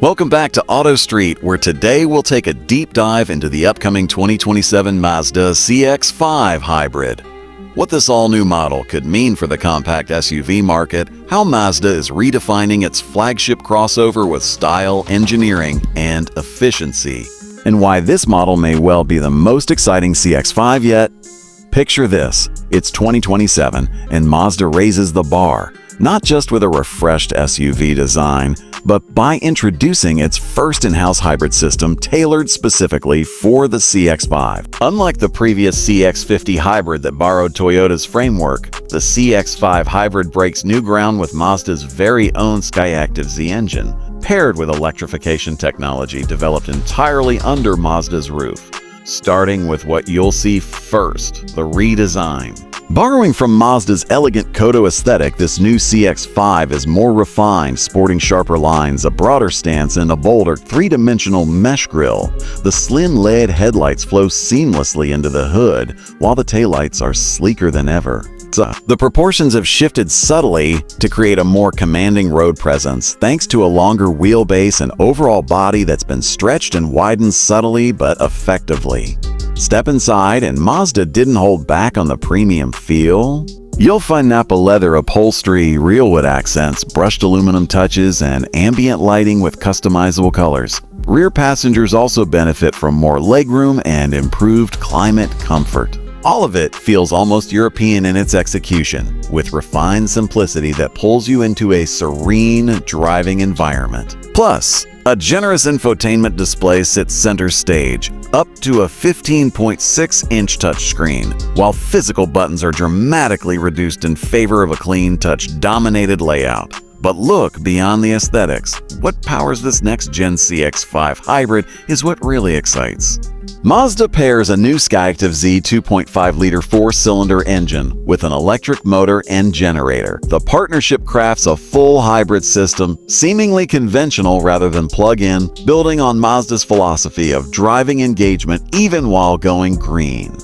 Welcome back to Auto Street, where today we'll take a deep dive into the upcoming 2027 Mazda CX-5 Hybrid. What this all-new model could mean for the compact SUV market, how Mazda is redefining its flagship crossover with style, engineering, and efficiency, and why this model may well be the most exciting CX-5 yet. Picture this, it's 2027, and Mazda raises the bar, not just with a refreshed SUV design, but by introducing its first in-house hybrid system tailored specifically for the CX-5. Unlike the previous CX-50 Hybrid that borrowed Toyota's framework, the CX-5 Hybrid breaks new ground with Mazda's very own Skyactiv Z engine, paired with electrification technology developed entirely under Mazda's roof. Starting with what you'll see first, the redesign. Borrowing from Mazda's elegant Kodo aesthetic, this new CX-5 is more refined, sporting sharper lines, a broader stance, and a bolder three-dimensional mesh grille. The slim LED headlights flow seamlessly into the hood, while the taillights are sleeker than ever. The proportions have shifted subtly to create a more commanding road presence, thanks to a longer wheelbase and overall body that's been stretched and widened subtly but effectively. Step inside, and Mazda didn't hold back on the premium feel. You'll find Nappa leather upholstery, real wood accents, brushed aluminum touches, and ambient lighting with customizable colors. Rear passengers also benefit from more legroom and improved climate comfort. All of it feels almost European in its execution, with refined simplicity that pulls you into a serene driving environment. Plus, a generous infotainment display sits center stage, up to a 15.6-inch touchscreen, while physical buttons are dramatically reduced in favor of a clean, touch-dominated layout. But look beyond the aesthetics. What powers this next-gen CX-5 Hybrid is what really excites. Mazda pairs a new Skyactiv Z 2.5-liter four-cylinder engine with an electric motor and generator. The partnership crafts a full hybrid system, seemingly conventional rather than plug-in, building on Mazda's philosophy of driving engagement even while going green.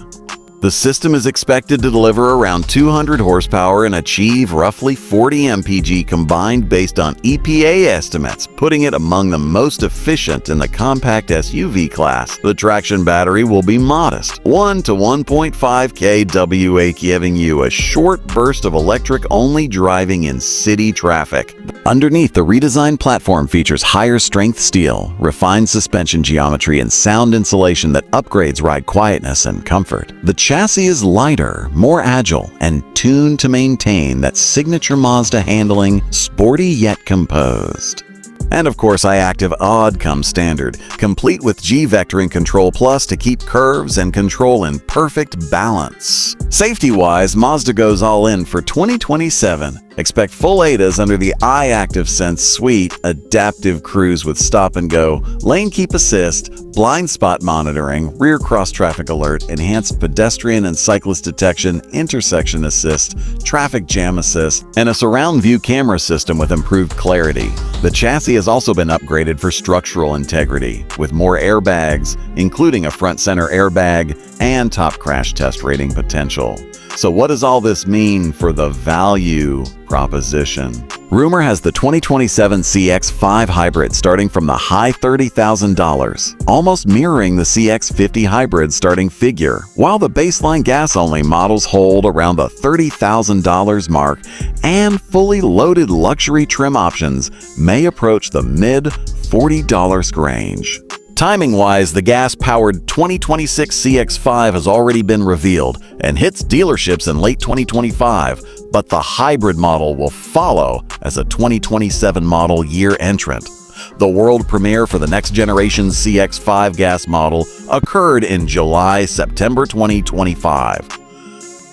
The system is expected to deliver around 200 horsepower and achieve roughly 40 mpg combined based on EPA estimates, putting it among the most efficient in the compact SUV class. The traction battery will be modest, 1 to 1.5 kWh, giving you a short burst of electric only driving in city traffic. Underneath, the redesigned platform features higher strength steel, refined suspension geometry, and sound insulation that upgrades ride quietness and comfort. The chassis is lighter, more agile, and tuned to maintain that signature Mazda handling, sporty yet composed. And of course, iActive Odd comes standard, complete with G-Vectoring Control Plus to keep curves and control in perfect balance. Safety-wise, Mazda goes all in for 2027. Expect full ADAS under the iActive Sense suite, adaptive cruise with stop and go, lane keep assist, blind spot monitoring, rear cross-traffic alert, enhanced pedestrian and cyclist detection, intersection assist, traffic jam assist, and a surround view camera system with improved clarity. The chassis has also been upgraded for structural integrity, with more airbags, including a front center airbag and top crash test rating potential. So what does all this mean for the value proposition? Rumor has the 2027 CX-5 Hybrid starting from the high $30,000, almost mirroring the CX-50 Hybrid starting figure, while the baseline gas-only models hold around the $30,000 mark, and fully loaded luxury trim options may approach the mid-$40 range. Timing-wise, the gas-powered 2026 CX-5 has already been revealed and hits dealerships in late 2025, but the hybrid model will follow as a 2027 model year entrant. The world premiere for the next-generation CX-5 gas model occurred in July-September 2025.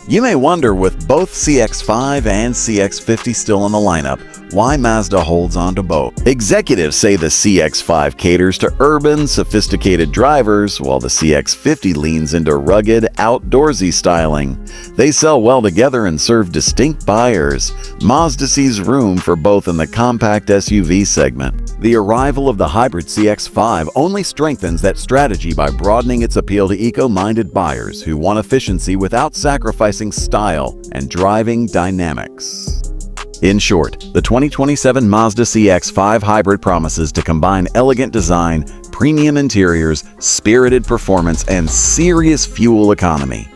You may wonder, with both CX-5 and CX-50 still in the lineup, why Mazda holds on to both. Executives say the CX-5 caters to urban, sophisticated drivers, while the CX-50 leans into rugged, outdoorsy styling. They sell well together and serve distinct buyers. Mazda sees room for both in the compact SUV segment. The arrival of the hybrid CX-5 only strengthens that strategy by broadening its appeal to eco-minded buyers who want efficiency without sacrificing style and driving dynamics. In short, the 2027 Mazda CX-5 Hybrid promises to combine elegant design, premium interiors, spirited performance, and serious fuel economy.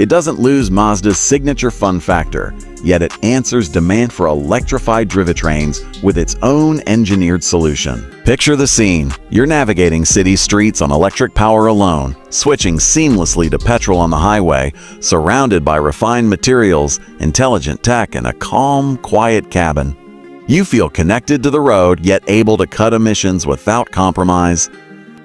It doesn't lose Mazda's signature fun factor, yet it answers demand for electrified drivetrains with its own engineered solution. Picture the scene. You're navigating city streets on electric power alone, switching seamlessly to petrol on the highway, surrounded by refined materials, intelligent tech, and a calm, quiet cabin. You feel connected to the road, yet able to cut emissions without compromise.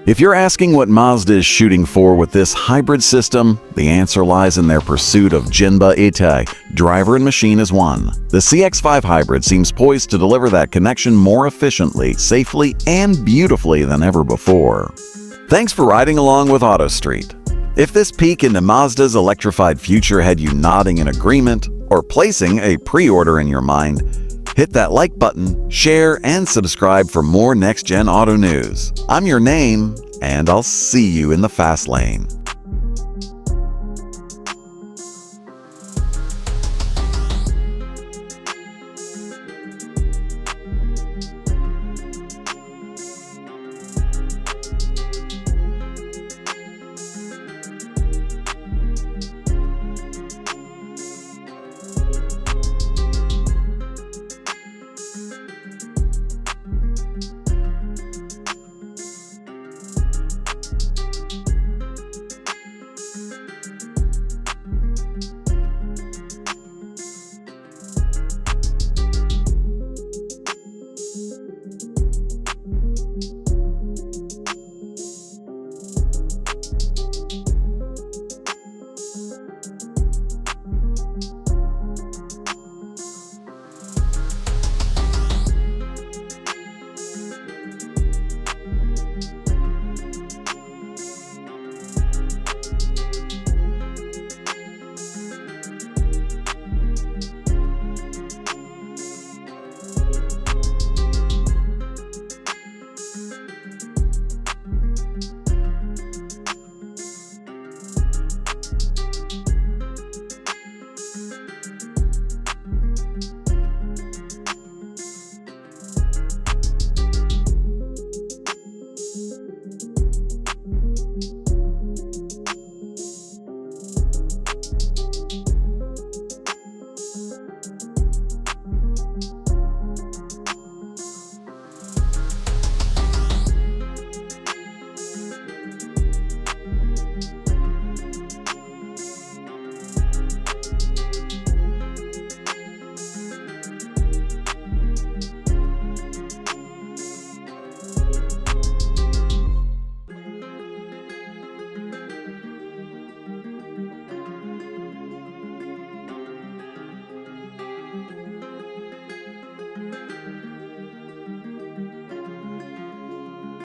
If you're asking what Mazda is shooting for with this hybrid system, the answer lies in their pursuit of Jinba Ite, driver and machine as one. The CX-5 Hybrid seems poised to deliver that connection more efficiently, safely, and beautifully than ever before. Thanks for riding along with Auto Street. If this peek into Mazda's electrified future had you nodding in agreement or placing a pre-order in your mind, hit that like button, share, and subscribe for more next-gen auto news. I'm your name, and I'll see you in the fast lane.